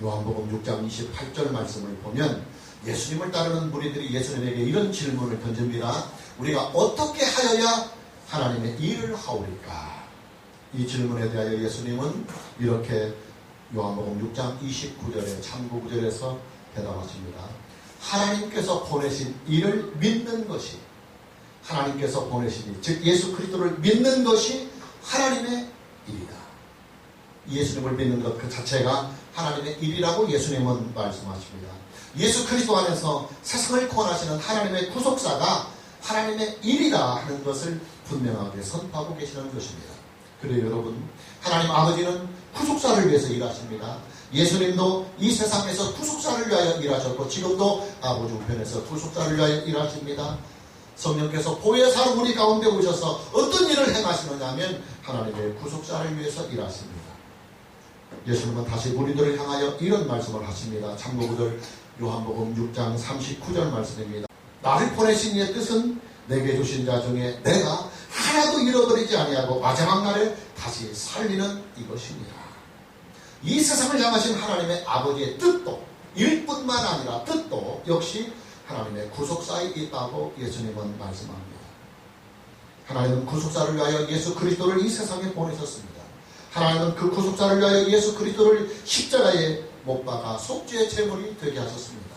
요한복음 6장 28절 말씀을 보면 예수님을 따르는 무리들이 예수님에게 이런 질문을 던집니다. 우리가 어떻게 하여야 하나님의 일을 하오리까? 이 질문에 대하여 예수님은 이렇게 요한복음 6장 29절에 참고 구절에서 대답하십니다. 하나님께서 보내신 이를 믿는 것이, 하나님께서 보내신 일, 즉 예수 그리스도를 믿는 것이 하나님의 일이다. 예수님을 믿는 것 그 자체가 하나님의 일이라고 예수님은 말씀하십니다. 예수 그리스도 안에서 세상을 구원하시는 하나님의 구속사가 하나님의 일이다 하는 것을 분명하게 선포하고 계시는 것입니다. 그래요 여러분, 하나님 아버지는 구속사를 위해서 일하십니다. 예수님도 이 세상에서 구속사를 위하여 일하셨고 지금도 아버지 우편에서 구속사를 위하여 일하십니다. 성령께서 보혜사로 우리 가운데 오셔서 어떤 일을 행하시느냐 하면 하나님의 구속사를 위해서 일하십니다. 예수님은 다시 무리들을 향하여 이런 말씀을 하십니다. 참고구절 요한복음 6장 39절 말씀입니다. 나를 보내신 이의 뜻은 내게 주신 자 중에 내가 하나도 잃어버리지 아니하고 마지막 날에 다시 살리는 이것입니다. 이 세상을 향하신 하나님의 아버지의 뜻도, 일뿐만 아니라 뜻도 역시 하나님의 구속사에 있다고 예수님은 말씀합니다. 하나님은 구속사를 위하여 예수 그리스도를 이 세상에 보내셨습니다. 하나님은 그 구속사를 위하여 예수 그리스도를 십자가에 못 박아 속죄의 제물이 되게 하셨습니다.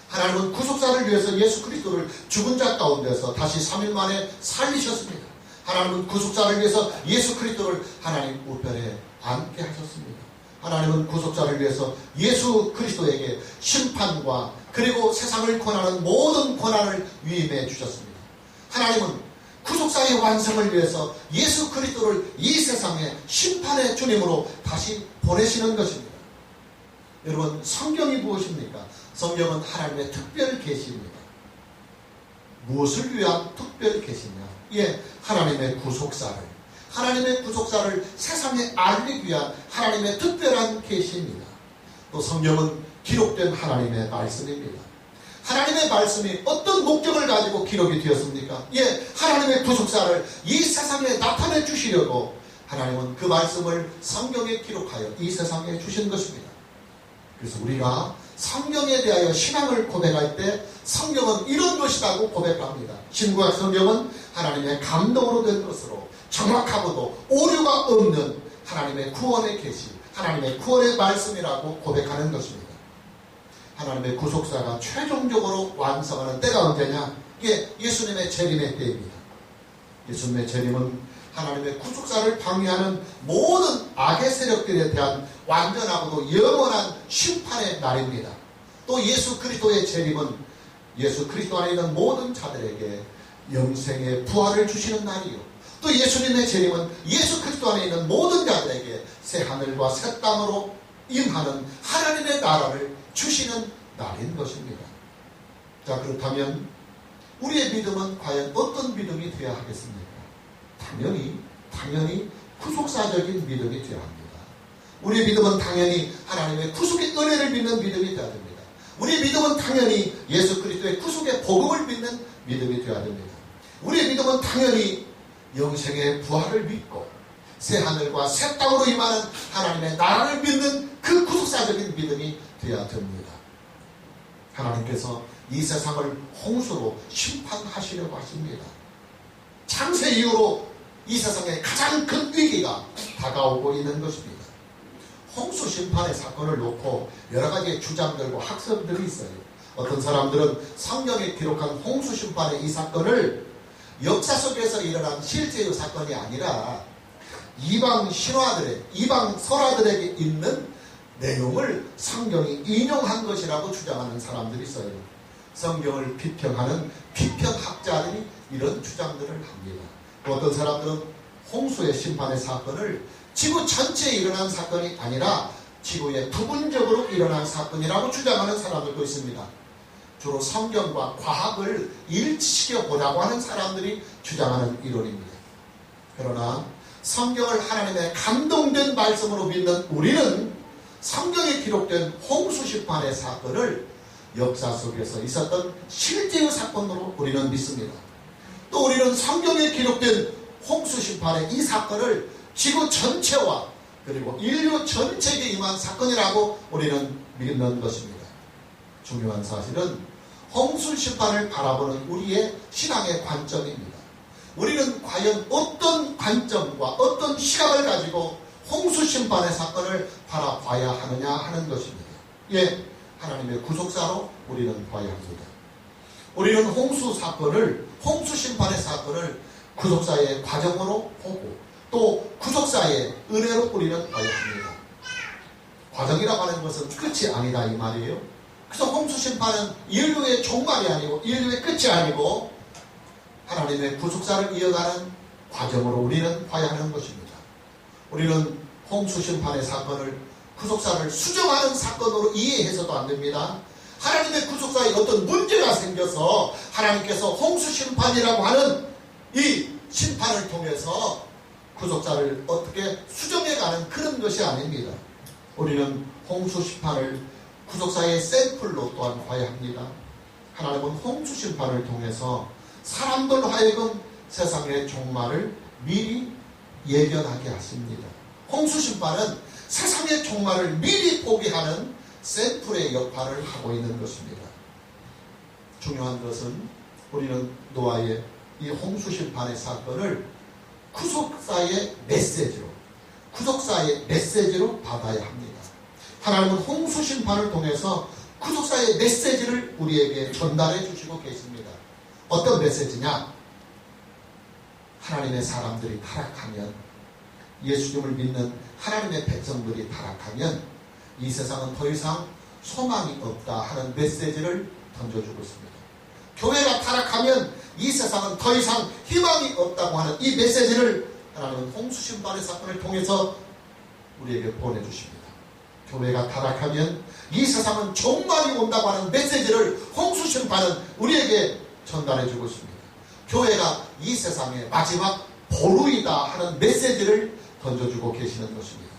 하나님은 구속사를 위해서 예수 그리스도를 죽은 자 가운데서 다시 3일 만에 살리셨습니다. 하나님은 구속사를 위해서 예수 그리스도를 하나님 우편에 앉게 하셨습니다. 하나님은 구속사를 위해서 예수 그리스도에게 심판과 그리고 세상을 권하는 모든 권한을 위임해 주셨습니다. 하나님은 구속사의 완성을 위해서 예수 그리스도를 이 세상에 심판의 주님으로 다시 보내시는 것입니다. 여러분, 성경이 무엇입니까? 성경은 하나님의 특별 계시입니다. 무엇을 위한 특별 계시냐? 예, 하나님의 구속사를 세상에 알리기 위한 하나님의 특별한 계시입니다. 또 성경은 기록된 하나님의 말씀입니다. 하나님의 말씀이 어떤 목적을 가지고 기록이 되었습니까? 예, 하나님의 구속사를 이 세상에 나타내 주시려고 하나님은 그 말씀을 성경에 기록하여 이 세상에 주신 것입니다. 그래서 우리가 성경에 대하여 신앙을 고백할 때 성경은 이런 것이라고 고백합니다. 신구약 성경은 하나님의 감동으로 된 것으로 정확하고도 오류가 없는 하나님의 구원의 계시, 하나님의 구원의 말씀이라고 고백하는 것입니다. 하나님의 구속사가 최종적으로 완성하는 때가 언제냐? 이게 예수님의 재림의 때입니다. 예수님의 재림은 하나님의 구속사를 방해하는 모든 악의 세력들에 대한 완전하고도 영원한 심판의 날입니다. 또 예수 그리스도의 재림은 예수 그리스도 안에 있는 모든 자들에게 영생의 부활을 주시는 날이요, 또 예수님의 재림은 예수 그리스도 안에 있는 모든 자들에게 새 하늘과 새 땅으로 임하는 하나님의 나라를 주시는 날인 것입니다. 자, 그렇다면 우리의 믿음은 과연 어떤 믿음이 되어야 하겠습니까? 당연히 구속사적인 믿음이 되어야 합니다. 우리의 믿음은 당연히 하나님의 구속의 은혜를 믿는 믿음이 되어야 됩니다. 우리의 믿음은 당연히 예수 그리스도의 구속의 복음을 믿는 믿음이 되어야 됩니다. 우리의 믿음은 당연히 영생의 부활을 믿고 새 하늘과 새 땅으로 임하는 하나님의 나라를 믿는 그 구속사적인 믿음이 되어야 됩니다. 하나님께서 이 세상을 홍수로 심판하시려고 하십니다. 창세 이후로 이 세상에 가장 큰 위기가 다가오고 있는 것입니다. 홍수 심판의 사건을 놓고 여러 가지의 주장들과 학설들이 있어요. 어떤 사람들은 성경에 기록한 홍수 심판의 이 사건을 역사 속에서 일어난 실제의 사건이 아니라 이방 신화들의, 이방 설화들에게 있는 내용을 성경이 인용한 것이라고 주장하는 사람들이 있어요. 성경을 비평하는 비평학자들이 이런 주장들을 합니다. 어떤 사람들은 홍수의 심판의 사건을 지구 전체에 일어난 사건이 아니라 지구의 부분적으로 일어난 사건이라고 주장하는 사람들도 있습니다. 주로 성경과 과학을 일치시켜 보자고 하는 사람들이 주장하는 이론입니다. 그러나 성경을 하나님의 감동된 말씀으로 믿는 우리는 성경에 기록된 홍수 심판의 사건을 역사 속에서 있었던 실제의 사건으로 우리는 믿습니다. 또 우리는 성경에 기록된 홍수 심판의 이 사건을 지구 전체와 그리고 인류 전체에 임한 사건이라고 우리는 믿는 것입니다. 중요한 사실은 홍수 심판을 바라보는 우리의 신앙의 관점입니다. 우리는 과연 어떤 관점과 어떤 시각을 가지고 홍수 심판의 사건을 바라봐야 하느냐 하는 것입니다. 예, 하나님의 구속사로 우리는 봐야 합니다. 우리는 홍수 심판의 사건을 구속사의 과정으로 보고 또 구속사의 은혜로 우리는 봐야 합니다. 과정이라고 하는 것은 끝이 아니다 이 말이에요. 그래서 홍수 심판은 인류의 종말이 아니고 인류의 끝이 아니고 하나님의 구속사를 이어가는 과정으로 우리는 봐야 하는 것입니다. 우리는 홍수 심판의 사건을 구속사를 수정하는 사건으로 이해해서도 안 됩니다. 하나님의 구속사에 어떤 문제가 생겨서 하나님께서 홍수 심판이라고 하는 이 심판을 통해서 구속사를 어떻게 수정해가는 그런 것이 아닙니다. 우리는 홍수 심판을 구속사의 샘플로 또한 봐야 합니다. 하나님은 홍수 심판을 통해서 사람들 하여금 세상의 종말을 미리 예견하게 하십니다. 홍수 심판은 세상의 종말을 미리 포기하는 샘플의 역할을 하고 있는 것입니다. 중요한 것은 우리는 노아의 이 홍수 심판의 사건을 구속사의 메시지로 받아야 합니다. 하나님은 홍수 심판을 통해서 구속사의 메시지를 우리에게 전달해 주시고 계십니다. 어떤 메시지냐? 하나님의 사람들이 타락하면, 예수님을 믿는 하나님의 백성들이 타락하면 이 세상은 더 이상 소망이 없다 하는 메시지를 던져주고 있습니다. 교회가 타락하면 이 세상은 더 이상 희망이 없다고 하는 이 메시지를 하나님은 홍수 심판의 사건을 통해서 우리에게 보내주십니다. 교회가 타락하면 이 세상은 종말이 온다고 하는 메시지를 홍수 심판은 우리에게 전달해주고 있습니다. 교회가 이 세상의 마지막 보루이다 하는 메시지를 던져주고 계시는 것입니다.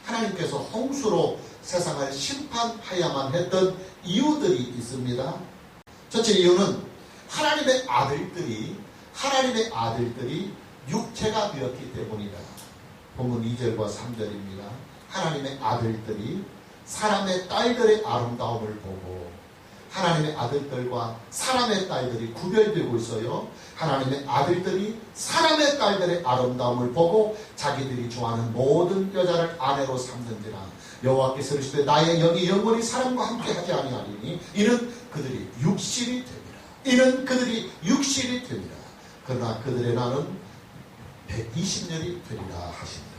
하나님께서 홍수로 세상을 심판하야만 했던 이유들이 있습니다. 첫째 이유는 하나님의 아들들이 육체가 되었기 때문이다. 본문 2절과 3절입니다. 하나님의 아들들이 사람의 딸들의 아름다움을 보고, 하나님의 아들들과 사람의 딸들이 구별되고 있어요. 하나님의 아들들이 사람의 딸들의 아름다움을 보고 자기들이 좋아하는 모든 여자를 아내로 삼는지라. 여호와께서 이르시되 나의 영이 영원히 사람과 함께 하지 아니하리니 이는 그들이 육신이 됩니다. 그러나 그들의 날은 120년이 되리라 하십니다.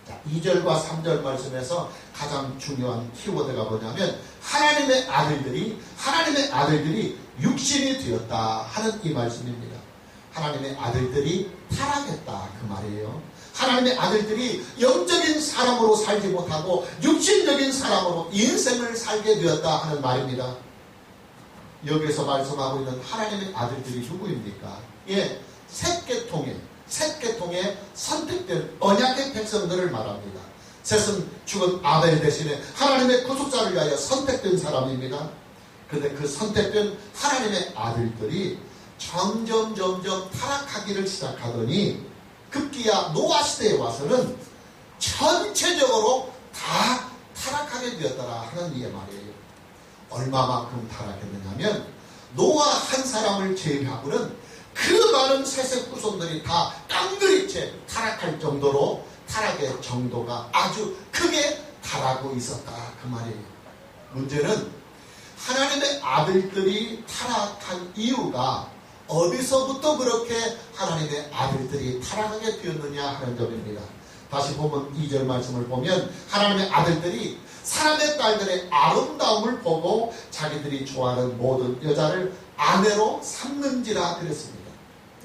자, 2절과 3절 말씀에서 가장 중요한 키워드가 뭐냐면 하나님의 아들들이 육신이 되었다 하는 이 말씀입니다. 하나님의 아들들이 타락했다 그 말이에요. 하나님의 아들들이 영적인 사람으로 살지 못하고 육신적인 사람으로 인생을 살게 되었다 하는 말입니다. 여기에서 말씀하고 있는 하나님의 아들들이 누구입니까? 예, 셋 계통의 선택된 언약의 백성들을 말합니다. 셋은 죽은 아벨 대신에 하나님의 구속자를 위하여 선택된 사람입니다. 그런데 그 선택된 하나님의 아들들이 점점 타락하기를 시작하더니 급기야 노아 시대에 와서는 전체적으로 다 타락하게 되었더라 하는 이 말이에요. 얼마만큼 타락했느냐면 노아 한 사람을 제외하고는 그 많은 셋의 후손들이 다 깡그리채 타락할 정도로 타락의 정도가 아주 크게 달하고 있었다 그 말이에요. 문제는 하나님의 아들들이 타락한 이유가 어디서부터 그렇게 하나님의 아들들이 타락하게 되었느냐 하는 점입니다. 다시 보면 2절 말씀을 보면 하나님의 아들들이 사람의 딸들의 아름다움을 보고 자기들이 좋아하는 모든 여자를 아내로 삼는지라 그랬습니다.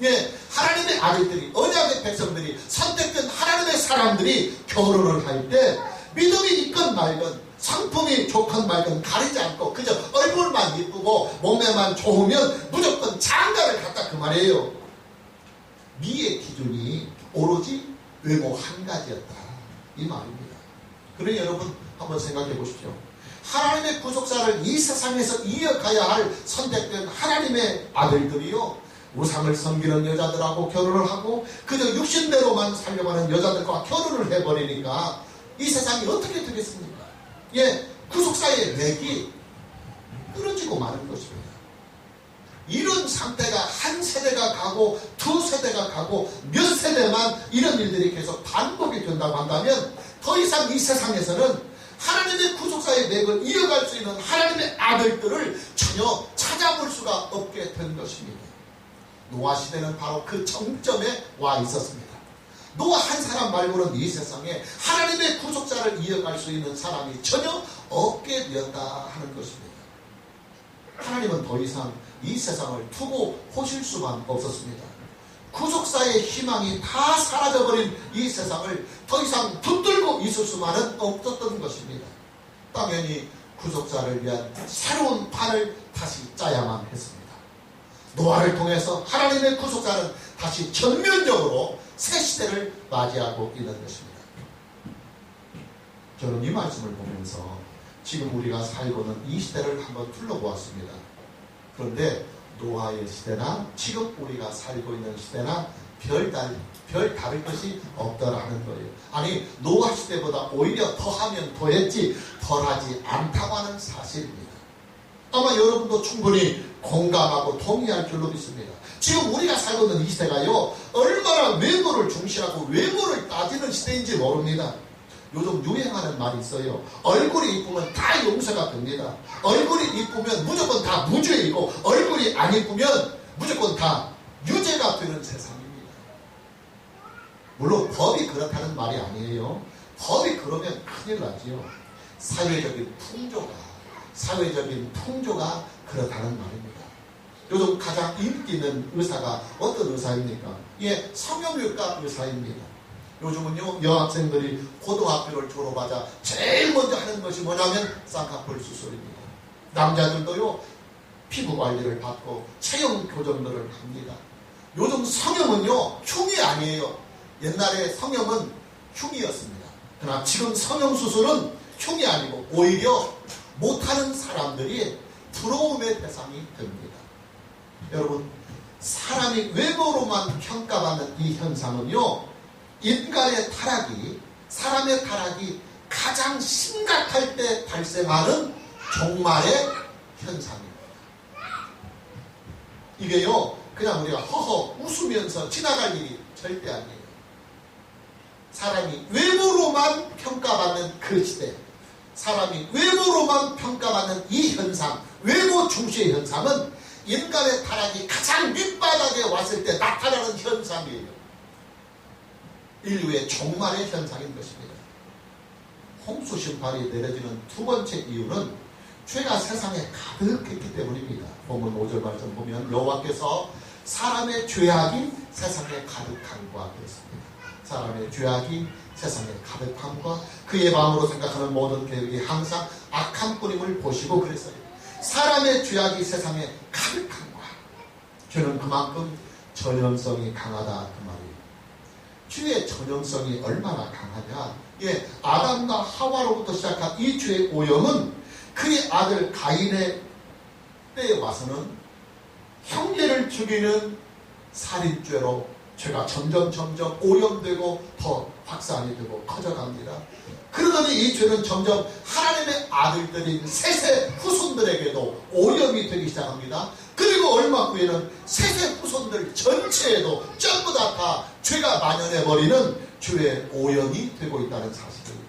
예, 하나님의 아들들이, 언약의 백성들이, 선택된 하나님의 사람들이 결혼을 할 때 믿음이 있건 말건, 상품이 좋건 말건 가리지 않고 그저 얼굴만 예쁘고 몸매만 좋으면 무조건 장가를 갔다 그 말이에요. 미의 기준이 오로지 외모 한 가지였다 이 말입니다. 그러니 여러분 한번 생각해 보십시오. 하나님의 구속사를 이 세상에서 이어가야 할 선택된 하나님의 아들들이요, 우상을 섬기는 여자들하고 결혼을 하고 그저 육신대로만 살려가는 여자들과 결혼을 해버리니까 이 세상이 어떻게 되겠습니까? 예, 구속사의 맥이 끊어지고 마는 것입니다. 이런 상태가 한 세대가 가고 두 세대가 가고 몇 세대만 이런 일들이 계속 반복이 된다고 한다면 더 이상 이 세상에서는 하나님의 구속사의 맥을 이어갈 수 있는 하나님의 아들들을 전혀 찾아볼 수가 없게 된 것입니다. 노아 시대는 바로 그 정점에 와 있었습니다. 노아 한 사람 말고는 이 세상에 하나님의 구속사를 이어갈 수 있는 사람이 전혀 없게 되었다 하는 것입니다. 하나님은 더 이상 이 세상을 두고 보실 수만 없었습니다. 구속사의 희망이 다 사라져버린 이 세상을 더 이상 붙들고 있을 수만은 없었던 것입니다. 당연히 구속사를 위한 새로운 판을 다시 짜야만 했습니다. 노아를 통해서 하나님의 구속사는 다시 전면적으로 새 시대를 맞이하고 있는 것입니다. 저는 이 말씀을 보면서 지금 우리가 살고 있는 이 시대를 한번 둘러보았습니다. 그런데 노아의 시대나 지금 우리가 살고 있는 시대나 별 다를 것이 없더라는 거예요. 아니, 노아 시대보다 오히려 더하면 더했지 덜하지 않다고 하는 사실입니다. 아마 여러분도 충분히 공감하고 동의할 줄로 믿습니다. 지금 우리가 살고 있는 이 시대가요, 얼마나 외모를 중시하고 외모를 따지는 시대인지 모릅니다. 요즘 유행하는 말이 있어요. 얼굴이 이쁘면 다 용서가 됩니다. 얼굴이 이쁘면 무조건 다 무죄이고 얼굴이 안 이쁘면 무조건 다 유죄가 되는 세상입니다. 물론 법이 그렇다는 말이 아니에요. 법이 그러면 큰일 나지요. 사회적인 풍조가 그렇다는 말입니다. 요즘 가장 인기 있는 의사가 어떤 의사입니까? 예, 성형외과 의사입니다. 요즘은요, 여학생들이 고등학교를 졸업하자 제일 먼저 하는 것이 뭐냐면 쌍꺼풀 수술입니다. 남자들도요, 피부 관리를 받고 체형 교정들을 합니다. 요즘 성형은요, 흉이 아니에요. 옛날에 성형은 흉이었습니다. 그러나 지금 성형 수술은 흉이 아니고 오히려 못하는 사람들이 부러움의 대상이 됩니다. 여러분, 사람이 외모로만 평가받는 이 현상은요, 사람의 타락이 가장 심각할 때 발생하는 종말의 현상입니다. 이게요, 그냥 우리가 허허 웃으면서 지나갈 일이 절대 아니에요. 사람이 외모로만 평가받는 그 시대, 사람이 외모로만 평가받는 이 현상, 외모 중시의 현상은 인간의 타락이 가장 밑바닥에 왔을 때 나타나는 현상이에요. 인류의 종말의 현상인 것입니다. 홍수 심판이 내려지는 두 번째 이유는 죄가 세상에 가득했기 때문입니다. 본문 5절 말씀 보면 여호와께서 사람의 죄악이 세상에 가득함과 그랬습니다. 사람의 죄악이 세상에 가득함과 그의 마음으로 생각하는 모든 계획이 항상 악한 뿌림을 보시고 그랬어요. 사람의 죄악이 세상에 가득함과 죄는 그만큼 전염성이 강하다 그 말이에요. 죄의 전염성이 얼마나 강하냐. 예, 아담과 하와로부터 시작한 이 죄의 오염은 그의 아들 가인의 때에 와서는 형제를 죽이는 살인죄로 죄가 점점 오염되고 더 확산이 되고 커져갑니다. 그러더니 이 죄는 점점 하나님의 아들들인 셋의 후손들에게도 오염이 되기 시작합니다. 그리고 얼마 후에는 셋의 후손들 전체에도 전부 다 죄가 만연해버리는 죄의 오염이 되고 있다는 사실입니다.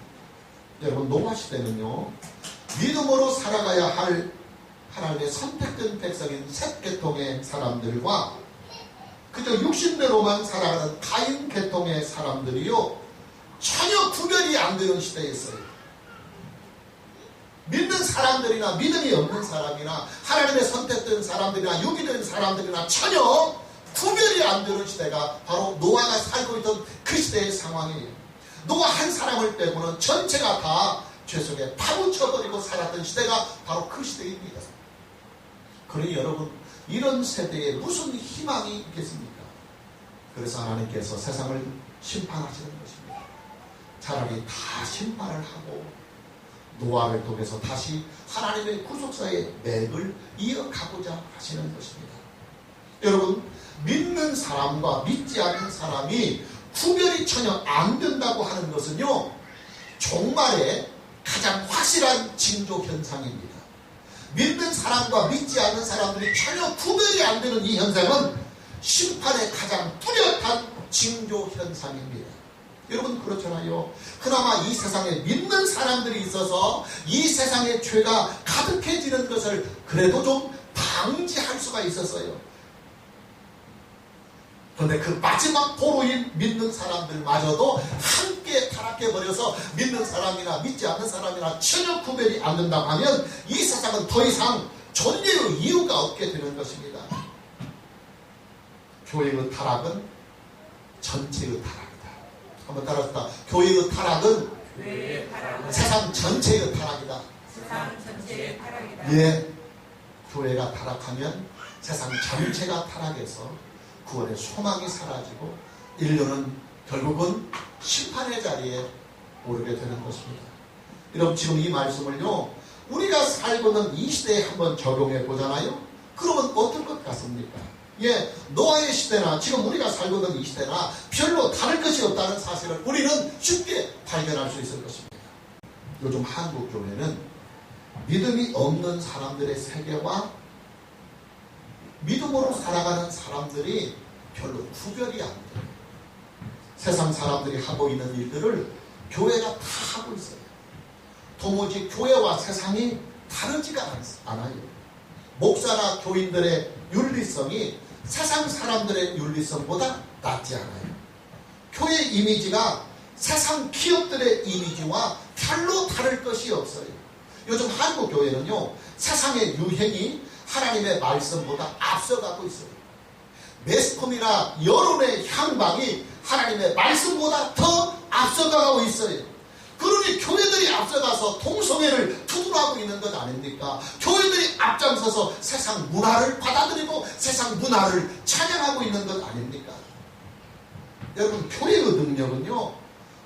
여러분, 노아 시대는요, 믿음으로 살아가야 할 하나님의 선택된 백성인 셋 계통의 사람들과 그저 육신대로만 살아가는 가인 계통의 사람들이요, 전혀 구별이 안 되는 시대였어요. 믿는 사람들이나 믿음이 없는 사람이나 하나님의 선택된 사람들이나 유기된 사람들이나 전혀 구별이 안 되는 시대가 바로 노아가 살고 있던 그 시대의 상황이에요. 노아 한 사람을 빼고는 전체가 다 죄 속에 파묻혀버리고 살았던 시대가 바로 그 시대입니다. 그러니 여러분, 이런 세대에 무슨 희망이 있겠습니까? 그래서 하나님께서 세상을 심판하시는 것입니다. 차라리 다 심판을 하고 노아를 통해서 다시 하나님의 구속사의 맥을 이어가고자 하시는 것입니다. 여러분, 믿는 사람과 믿지 않는 사람이 구별이 전혀 안 된다고 하는 것은요, 종말의 가장 확실한 징조 현상입니다. 믿는 사람과 믿지 않는 사람들이 전혀 구별이 안 되는 이 현상은 심판의 가장 뚜렷한 징조 현상입니다. 여러분, 그렇잖아요. 그나마 이 세상에 믿는 사람들이 있어서 이 세상의 죄가 가득해지는 것을 그래도 좀 방지할 수가 있었어요. 그런데 그 마지막 보루인 믿는 사람들마저도 함께 타락해버려서 믿는 사람이나 믿지 않는 사람이나 전혀 구별이 안 된다고 하면 이 세상은 더 이상 존재의 이유가 없게 되는 것입니다. 교회의 타락은 전체의 타락이다. 한번 따라합시다. 교회의 타락은 세상 전체의 타락이다. 예, 교회가 타락하면 세상 전체가 타락해서 구원의 소망이 사라지고 인류는 결국은 심판의 자리에 오르게 되는 것입니다. 여러분, 지금 이 말씀을요, 우리가 살고 있는 이 시대에 한번 적용해 보잖아요. 그러면 어떨 것 같습니까? 예, 노아의 시대나 지금 우리가 살고 있는 이 시대나 별로 다를 것이 없다는 사실을 우리는 쉽게 발견할 수 있을 것입니다. 요즘 한국 교회는 믿음이 없는 사람들의 세계와 믿음으로 살아가는 사람들이 별로 구별이 안 돼요. 세상 사람들이 하고 있는 일들을 교회가 다 하고 있어요. 도무지 교회와 세상이 다르지가 않아요. 목사나 교인들의 윤리성이 세상 사람들의 윤리성보다 낫지 않아요. 교회 이미지가 세상 기업들의 이미지와 별로 다를 것이 없어요. 요즘 한국 교회는요, 세상의 유행이 하나님의 말씀보다 앞서가고 있어요. 매스컴이나 여론의 향방이 하나님의 말씀보다 더 앞서가고 있어요. 그러니 교회들이 앞서가서 동성애를 두둔하고 있는 것 아닙니까? 교회들이 앞장서서 세상 문화를 받아들이고 세상 문화를 찬양하고 있는 것 아닙니까? 여러분, 교회의 능력은요,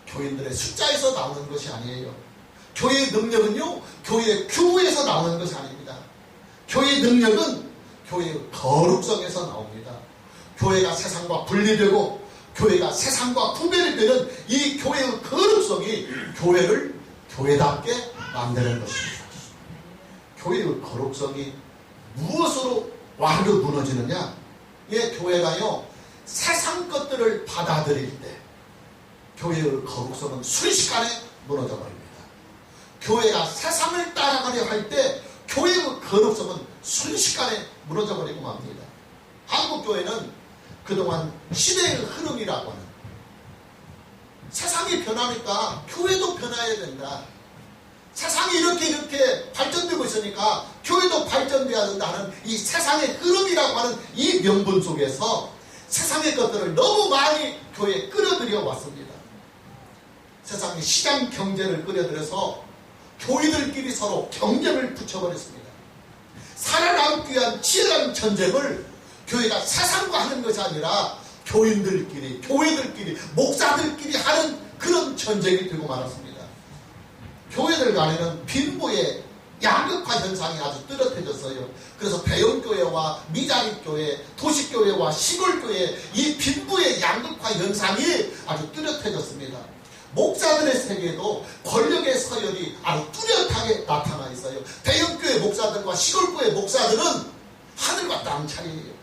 교인들의 숫자에서 나오는 것이 아니에요. 교회의 능력은요, 교회의 규모에서 나오는 것이 아닙니다. 교회의 능력은 교회의 거룩성에서 나옵니다. 교회가 세상과 분리되고 교회가 세상과 구별이 되는 이 교회의 거룩성이 교회를 교회답게 만드는 것입니다. 교회의 거룩성이 무엇으로 완전히 무너지느냐? 예, 교회가요, 세상 것들을 받아들일 때 교회의 거룩성은 순식간에 무너져 버립니다. 교회가 세상을 따라가려 할 때 교회의 거룩성은 순식간에 무너져 버리고 맙니다. 한국 교회는 그동안 시대의 흐름이라고 하는, 세상이 변하니까 교회도 변해야 된다. 세상이 이렇게 발전되고 있으니까 교회도 발전돼야 된다는 이 세상의 흐름이라고 하는 이 명분 속에서 세상의 것들을 너무 많이 교회에 끌어들여 왔습니다. 세상의 시장 경제를 끌어들여서 교회들끼리 서로 경쟁을 붙여버렸습니다. 살아남기 위한 치열한 전쟁을 교회가 세상과 하는 것이 아니라 교인들끼리, 교회들끼리, 목사들끼리 하는 그런 전쟁이 되고 말았습니다. 교회들 간에는 빈부의 양극화 현상이 아주 뚜렷해졌어요. 그래서 대형교회와 미자립교회, 도시교회와 시골교회, 이 빈부의 양극화 현상이 아주 뚜렷해졌습니다. 목사들의 세계에도 권력의 서열이 아주 뚜렷하게 나타나 있어요. 대형교회 목사들과 시골교회 목사들은 하늘과 땅 차이예요.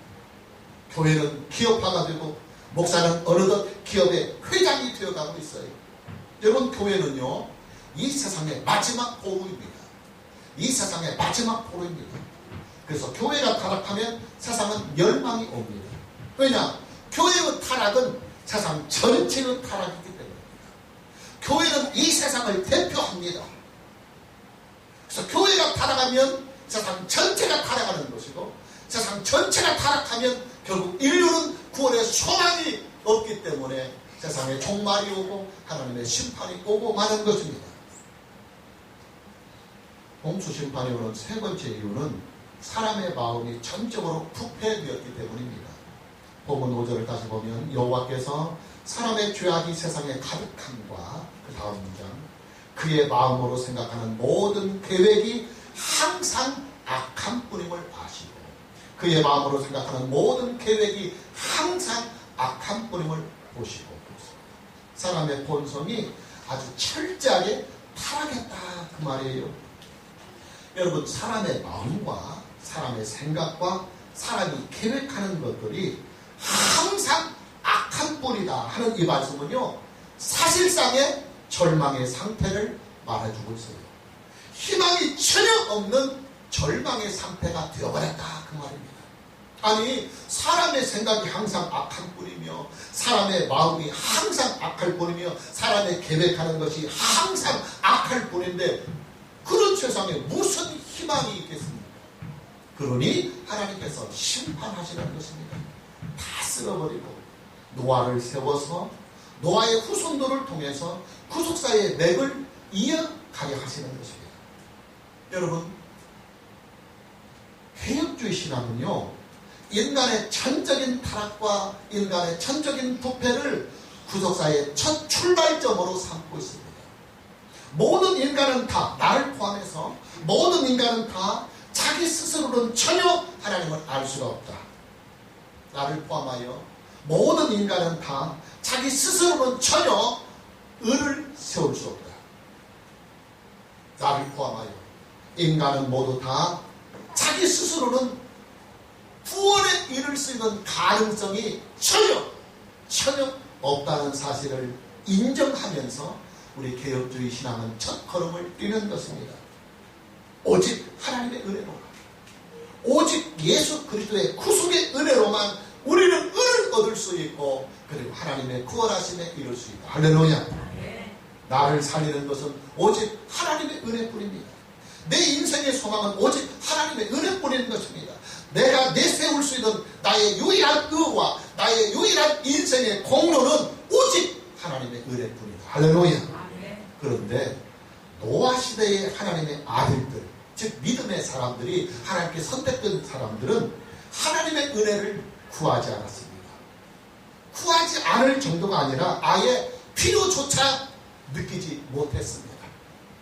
교회는 기업화가 되고 목사는 어느덧 기업의 회장이 되어가고 있어요. 여러분, 교회는요, 이 세상의 마지막 보루입니다. 이 세상의 마지막 보루입니다. 그래서 교회가 타락하면 세상은 멸망이 옵니다. 왜냐? 교회의 타락은 세상 전체의 타락이기 때문입니다. 교회는 이 세상을 대표합니다. 그래서 교회가 타락하면 세상 전체가 타락하는 것이고, 세상 전체가 타락하면 결국 인류는 구원의 소망이 없기 때문에 세상에 종말이 오고 하나님의 심판이 오고 마는 것입니다. 홍수 심판이 오는 세 번째 이유는 사람의 마음이 전적으로 부패되었기 때문입니다. 본문 5절을 다시 보면 여호와께서 사람의 죄악이 세상에 가득함과 그 다음 문장, 그의 마음으로 생각하는 모든 계획이 항상 악한 뿐임을 아시고 그의 마음으로 생각하는 모든 계획이 항상 악한 뿌림을 보시고 사람의 본성이 아주 철저하게 타락했다 그 말이에요. 여러분, 사람의 마음과 사람의 생각과 사람이 계획하는 것들이 항상 악한 뿌리다 하는 이 말씀은요, 사실상의 절망의 상태를 말해주고 있어요. 희망이 전혀 없는 절망의 상태가 되어버렸다 그 말입니다. 아니, 사람의 생각이 항상 악한 뿌리며 사람의 마음이 항상 악할 뿐이며 사람의 계획하는 것이 항상 악할 뿐인데 그런 세상에 무슨 희망이 있겠습니까? 그러니 하나님께서 심판하시는 것입니다. 다 쓸어버리고 노아를 세워서 노아의 후손들을 통해서 구속사의 맥을 이어가게 하시는 것입니다. 여러분, 개혁주의 신앙은요, 인간의 천적인 타락과 인간의 천적인 부패를 구속사의 첫 출발점으로 삼고 있습니다. 모든 인간은 다, 나를 포함해서 모든 인간은 다 자기 스스로는 전혀 하나님을 알 수가 없다. 나를 포함하여 모든 인간은 다 자기 스스로는 전혀 의를 세울 수 없다. 나를 포함하여 인간은 모두 다 자기 스스로는 구원에 이를 수 있는 가능성이 전혀 없다는 사실을 인정하면서 우리 개혁주의 신앙은 첫 걸음을 뛰는 것입니다. 오직 하나님의 은혜로, 오직 예수 그리스도의 구속의 은혜로만 우리는 은을 얻을 수 있고 그리고 하나님의 구원하심에 이룰 수 있다. 할렐루야. 나를 살리는 것은 오직 하나님의 은혜뿐입니다. 내 인생의 소망은 오직 하나님의 은혜뿐인 것입니다. 내가 내세울 수 있는 나의 유일한 의와 나의 유일한 인생의 공로는 오직 하나님의 은혜뿐이다. 할렐루야. 그런데 노아 시대의 하나님의 아들들, 즉 믿음의 사람들이, 하나님께 선택된 사람들은 하나님의 은혜를 구하지 않았습니다. 구하지 않을 정도가 아니라 아예 필요조차 느끼지 못했습니다.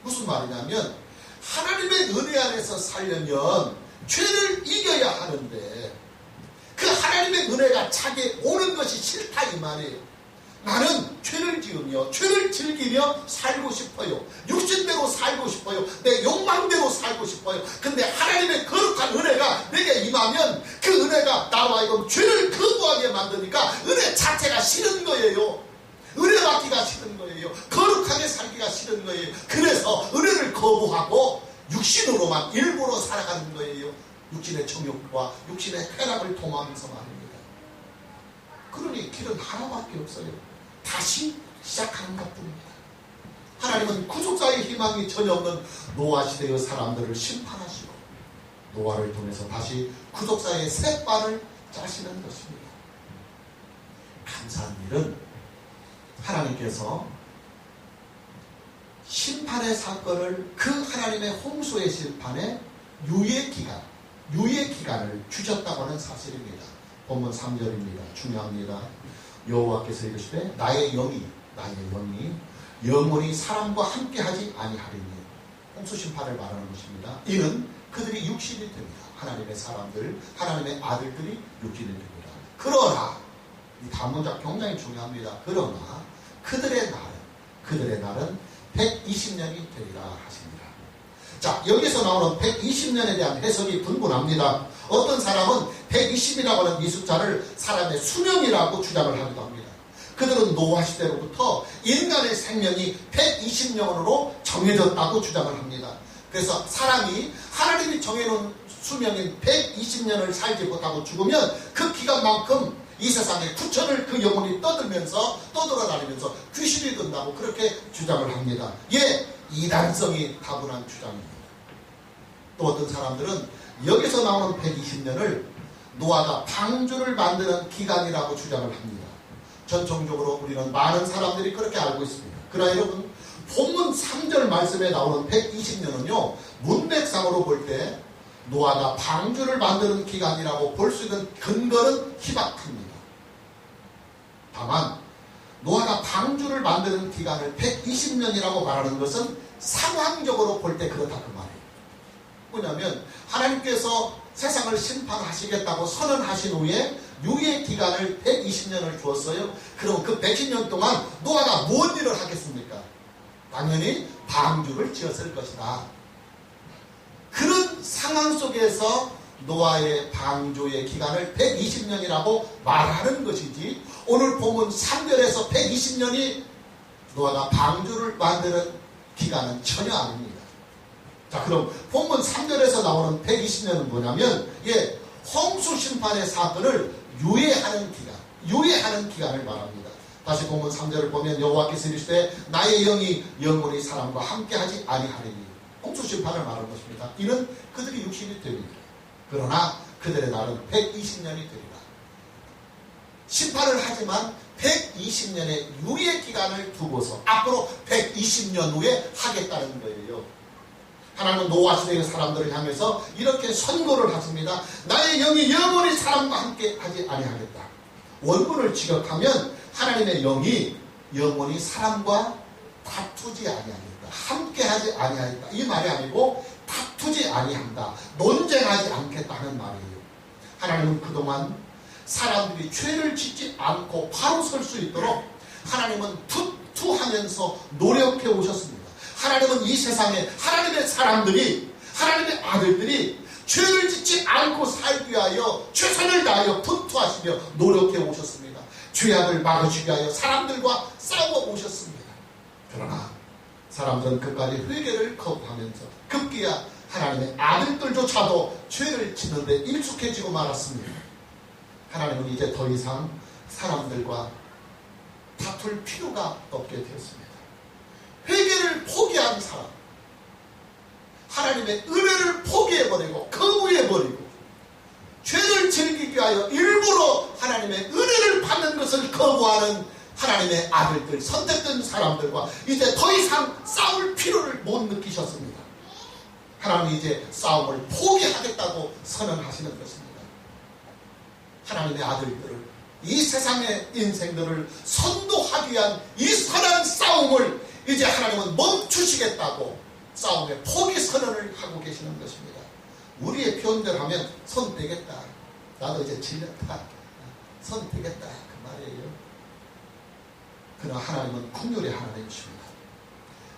무슨 말이냐면 하나님의 은혜 안에서 살려면 죄를 이겨야 하는데 그 하나님의 은혜가 자기에 오는 것이 싫다 이 말이에요. 나는 죄를 지으며 죄를 즐기며 살고 싶어요. 육신대로 살고 싶어요. 내 욕망대로 살고 싶어요. 근데 하나님의 거룩한 은혜가 내게 임하면 그 은혜가 나로 하여금 죄를 거부하게 만드니까 은혜 자체가 싫은 거예요. 은혜 받기가 싫은 거예요. 거룩하게 살기가 싫은 거예요. 그래서 은혜를 거부하고 육신으로만 일부러 살아가는 거예요. 육신의 정욕과 육신의 쾌락을 도모하면서 말입니다. 그러니 길은 하나밖에 없어요. 다시 시작하는 것뿐입니다. 하나님은 구속사의 희망이 전혀 없는 노아 시대의 사람들을 심판하시고 노아를 통해서 다시 구속사의 새 발을 짜시는 것입니다. 감사한 일은 하나님께서 심판의 사건을 그 하나님의 홍수의 심판에 유예 기간을 주셨다고 하는 사실입니다. 본문 3절입니다. 중요합니다. 여호와께서 이르시되 나의 영이 영원히 사람과 함께하지 아니하리니, 홍수 심판을 말하는 것입니다. 이는 그들이 육신이 됩니다. 하나님의 사람들, 하나님의 아들들이 육신이 됩니다. 그러나 이 다음 문장 굉장히 중요합니다. 그러나 그들의 날은 120년이 되리라 하십니다. 자, 여기서 나오는 120년에 대한 해석이 분분합니다. 어떤 사람은 120이라고 하는 이 숫자를 사람의 수명이라고 주장을 하기도 합니다. 그들은 노아 시대로부터 인간의 생명이 120년으로 정해졌다고 주장을 합니다. 그래서 사람이 하나님이 정해놓은 수명인 120년을 살지 못하고 죽으면 그 기간만큼 이 세상에 구천을 그 영혼이 떠돌아다니면서 귀신이 된다고 그렇게 주장을 합니다. 이단성이 다분한 주장입니다. 또 어떤 사람들은 여기서 나오는 120년을 노아가 방주를 만드는 기간이라고 주장을 합니다. 전통적으로 우리는 많은 사람들이 그렇게 알고 있습니다. 그러나 여러분, 본문 3절 말씀에 나오는 120년은요, 문맥상으로 볼 때 노아가 방주를 만드는 기간이라고 볼 수 있는 근거는 희박합니다. 다만 노아가 방주를 만드는 기간을 120년이라고 말하는 것은 상황적으로 볼 때 그렇다 그 말이에요. 뭐냐면 하나님께서 세상을 심판하시겠다고 선언하신 후에 유예 기간을 120년을 주었어요. 그럼 그 120년 동안 노아가 무슨 일을 하겠습니까? 당연히 방주를 지었을 것이다. 그런 상황 속에서 노아의 방주의 기간을 120년이라고 말하는 것이지, 오늘 본문 3절에서 120년이 노아가 방주를 만드는 기간은 전혀 아닙니다. 자, 그럼 본문 3절에서 나오는 120년은 뭐냐면, 홍수 심판의 사건을 유예하는 기간을 말합니다. 다시 본문 3절을 보면 여호와께서 이르시되 나의 영이 영원히 사람과 함께하지 아니하리니, 홍수 심판을 말하는 것입니다. 이는 그들이 육신이 됩니다. 그러나 그들의 날은 120년이 되리라. 심판을 하지만 120년의 유예 기간을 두고서 앞으로 120년 후에 하겠다는 거예요. 하나님은 노아 시대의 사람들을 향해서 이렇게 선고를 하십니다. 나의 영이 영원히 사람과 함께 하지 아니하겠다. 원문을 직역하면 하나님의 영이 영원히 사람과 다투지 아니하겠다. 함께 하지 아니하겠다. 이 말이 아니고 다투지 아니한다. 논쟁하지 않겠다는 말이에요. 하나님은 그동안 사람들이 죄를 짓지 않고 바로 설 수 있도록 하나님은 투하면서 노력해 오셨습니다. 하나님은 이 세상에 하나님의 사람들이, 하나님의 아들들이 죄를 짓지 않고 살기 위하여 최선을 다하여 분투하시며 노력해 오셨습니다. 죄악을 막으시기 위하여 사람들과 싸워 오셨습니다. 그러나 사람들은 끝까지 회개를 거부하면서 급기야 하나님의 아들들조차도 죄를 짓는데 익숙해지고 말았습니다. 하나님은 이제 더 이상 사람들과 다툴 필요가 없게 되었습니다. 회개를 포기한 사람, 하나님의 은혜를 포기해버리고 거부해버리고 죄를 즐기기 위하여 일부러 하나님의 은혜를 받는 것을 거부하는 하나님의 아들들, 선택된 사람들과 이제 더 이상 싸울 필요를 못 느끼셨습니다. 하나님이 이제 싸움을 포기하겠다고 선언하시는 것입니다. 하나님의 아들들을, 이 세상의 인생들을 선도하기 위한 이 선한 싸움을 이제 하나님은 멈추시겠다고 싸움의 포기 선언을 하고 계시는 것입니다. 우리의 표현대로 하면 손 떼겠다. 나도 이제 질렸다. 손 떼겠다. 그 말이에요. 그러나 하나님은 긍휼의 하나님이십니다.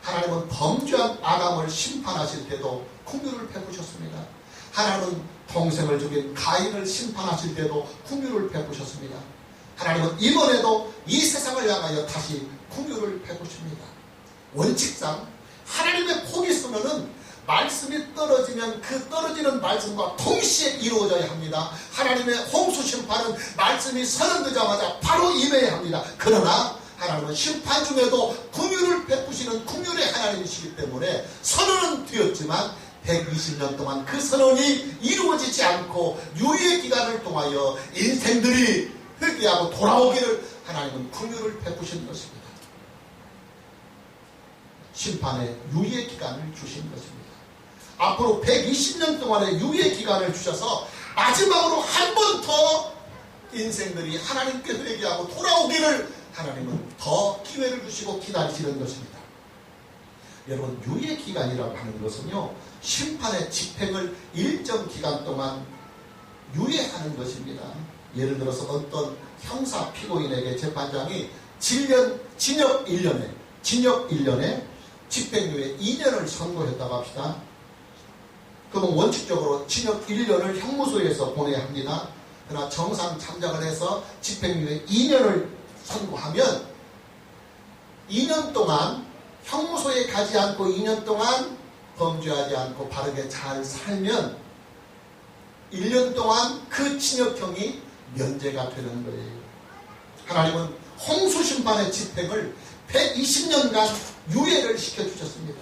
하나님은 범죄한 아담을 심판하실 때도 긍휼을 베푸셨습니다. 하나님은 동생을 죽인 가인을 심판하실 때도 긍휼을 베푸셨습니다. 하나님은 이번에도 이 세상을 향하여 다시 긍휼을 베푸십니다. 원칙상 하나님의 포기 선언은 말씀이 떨어지면 그 떨어지는 말씀과 동시에 이루어져야 합니다. 하나님의 홍수 심판은 말씀이 선언되자마자 바로 임해야 합니다. 그러나 하나님은 심판 중에도 긍휼을 베푸시는 긍휼의 하나님이시기 때문에 선언은 되었지만 120년 동안 그 선언이 이루어지지 않고 유예 기간을 통하여 인생들이 회개하고 돌아오기를 하나님은 긍휼을 베푸신 것입니다. 심판의 유예 기간을 주신 것입니다. 앞으로 120년 동안의 유예 기간을 주셔서 마지막으로 한 번 더 인생들이 하나님께 회개하고 돌아오기를 하나님은 더 기회를 주시고 기다리시는 것입니다. 여러분, 유예 기간이라고 하는 것은요, 심판의 집행을 일정 기간 동안 유예하는 것입니다. 예를 들어서 어떤 형사 피고인에게 재판장이 징역 1년에 집행유예 2년을 선고했다고 합시다. 그러면 원칙적으로 징역 1년을 형무소에서 보내야 합니다. 그러나 정상 참작을 해서 집행유예 2년을 선고하면 2년 동안 형무소에 가지 않고 2년 동안 범죄하지 않고 바르게 잘 살면 1년 동안 그 징역형이 면제가 되는 거예요. 하나님은 홍수심판의 집행을 120년간 유예를 시켜주셨습니다.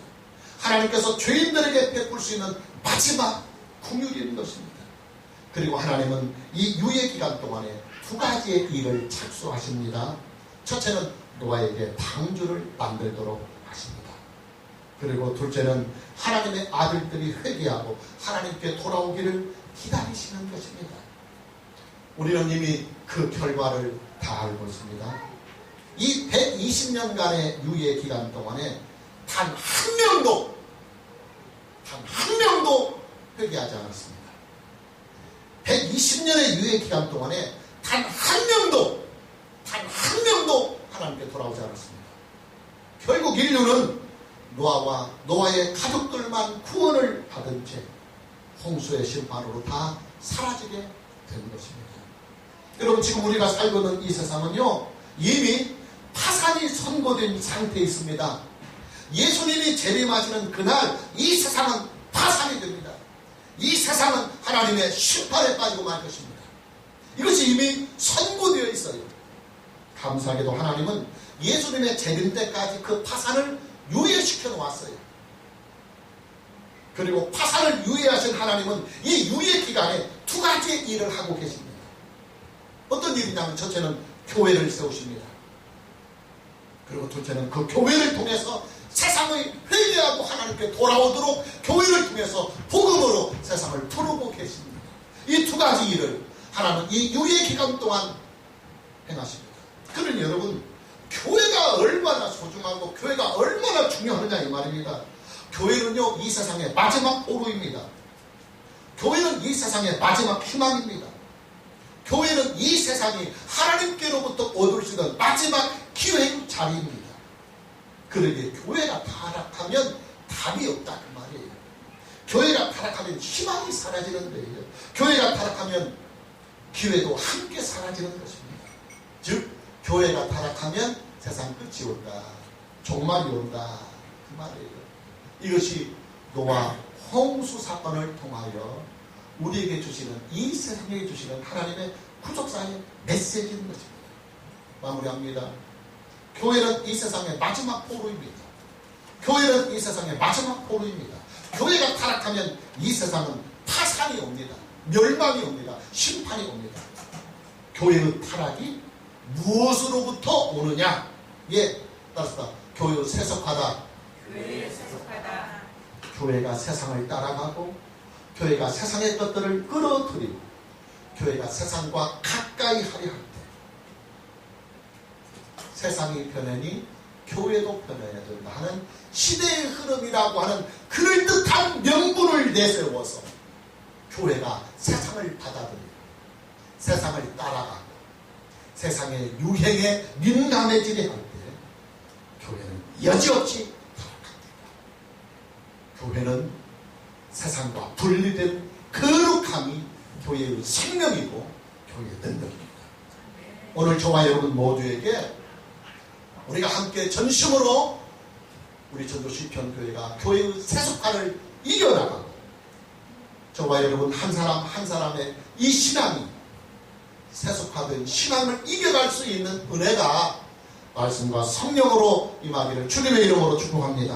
하나님께서 죄인들에게 베풀 수 있는 마지막 긍휼인 것입니다. 그리고 하나님은 이 유예 기간 동안에 두 가지의 일을 착수하십니다. 첫째는 노아에게 방주를 만들도록 하십니다. 그리고 둘째는 하나님의 아들들이 회개하고 하나님께 돌아오기를 기다리시는 것입니다. 우리는 이미 그 결과를 다 알고 있습니다. 이 120년간의 유예 기간 동안에 단 한 명도 회개하지 않았습니다. 20년의 유예 기간 동안에 단 한 명도 하나님께 돌아오지 않았습니다. 결국 인류는 노아의 가족들만 구원을 받은 채 홍수의 심판으로 다 사라지게 된 것입니다. 여러분, 지금 우리가 살고 있는 이 세상은요, 이미 파산이 선고된 상태에 있습니다. 예수님이 재림하시는 그날 이 세상은 파산이 됩니다. 이 세상은 하나님의 심판에 빠지고 말 것입니다. 이것이 이미 선고되어 있어요. 감사하게도 하나님은 예수님의 재림 때까지 그 파산을 유예시켜 놓았어요. 그리고 파산을 유예하신 하나님은 이 유예 기간에 두 가지의 일을 하고 계십니다. 어떤 일이냐면, 첫째는 교회를 세우십니다. 그리고 둘째는 그 교회를 통해서 세상의 회개하고 하나님께 돌아오도록 교회를 통해서 복음으로 세상을 부르고 계십니다. 이 두 가지 일을 하나님은 이 유예 기간 동안 행하십니다. 그러니 여러분, 교회가 얼마나 소중하고 교회가 얼마나 중요하느냐 이 말입니다. 교회는요, 이 세상의 마지막 보루입니다. 교회는 이 세상의 마지막 희망입니다. 교회는 이 세상이 하나님께로부터 얻을 수 있는 마지막 기회의 자리입니다. 그러기에 교회가 타락하면 답이 없다 그 말이에요. 교회가 타락하면 희망이 사라지는 거예요. 교회가 타락하면 기회도 함께 사라지는 것입니다. 즉, 교회가 타락하면 세상 끝이 온다, 종말이 온다 그 말이에요. 이것이 노아 홍수 사건을 통하여 우리에게 주시는, 이 세상에 주시는 하나님의 구속사의 메시지인 것입니다. 마무리합니다. 교회는 이 세상의 마지막 보루입니다. 교회는 이 세상의 마지막 보루입니다. 교회가 타락하면 이 세상은 파산이 옵니다. 멸망이 옵니다. 심판이 옵니다. 교회의 타락이 무엇으로부터 오느냐? 예, 따라서 교회의 세속화다. 교회가 세상을 따라가고, 교회가 세상의 것들을 끌어들이고, 교회가 세상과 가까이 하려 할 때 세상이 변하니 교회도 변해야 된다 하는 시대의 흐름이라고 하는 그럴듯한 명분을 내세워서 교회가 세상을 받아들이고 세상을 따라가고 세상의 유행에 민감해지려 할 때 교회는 여지없이 타락합니다. 교회는 세상과 분리된 거룩함이 교회의 생명이고 교회의 능력입니다. 오늘 저와 여러분 모두에게 우리가 함께 전심으로 우리 전도시편교회가 교회의 세속화를 이겨나가고, 저와 여러분 한 사람 한 사람의 이 신앙이 세속화된 신앙을 이겨갈 수 있는 은혜가 말씀과 성령으로 임하기를 주님의 이름으로 축복합니다.